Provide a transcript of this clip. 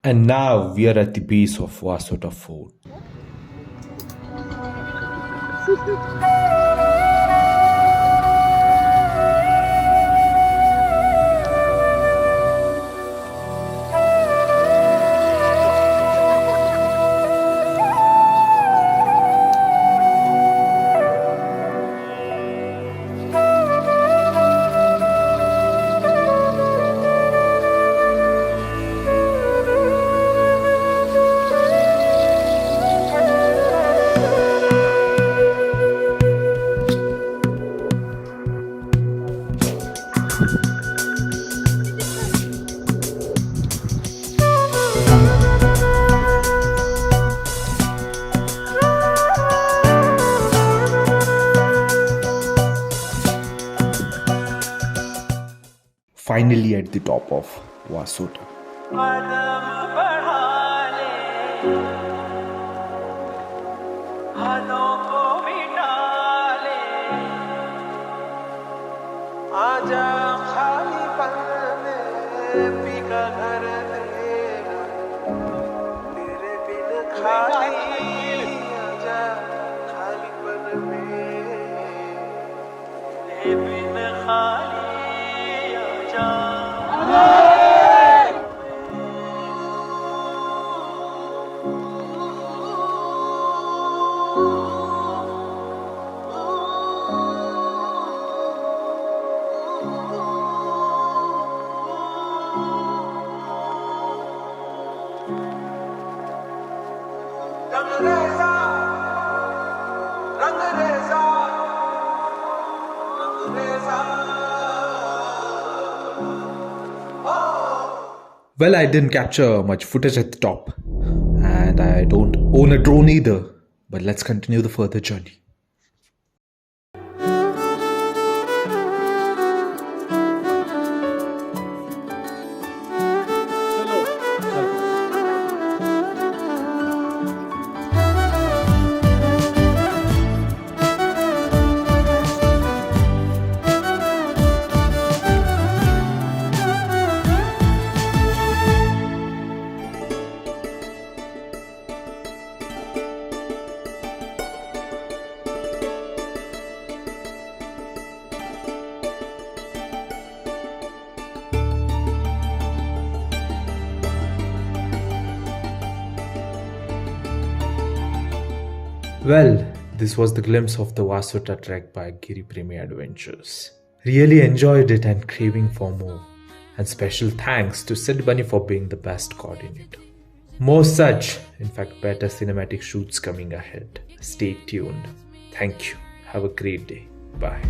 And now we are at the base of Vasota Fort. Finally at the top of Vasota. Well, I didn't capture much footage at the top, and I don't own a drone either, but let's continue the further journey. Well, this was the glimpse of the Vasota trek by Giri Premi Adventures. Really enjoyed it and craving for more. And special thanks to Sid Bunny for being the best coordinator. More such, in fact better cinematic shoots coming ahead. Stay tuned. Thank you. Have a great day. Bye.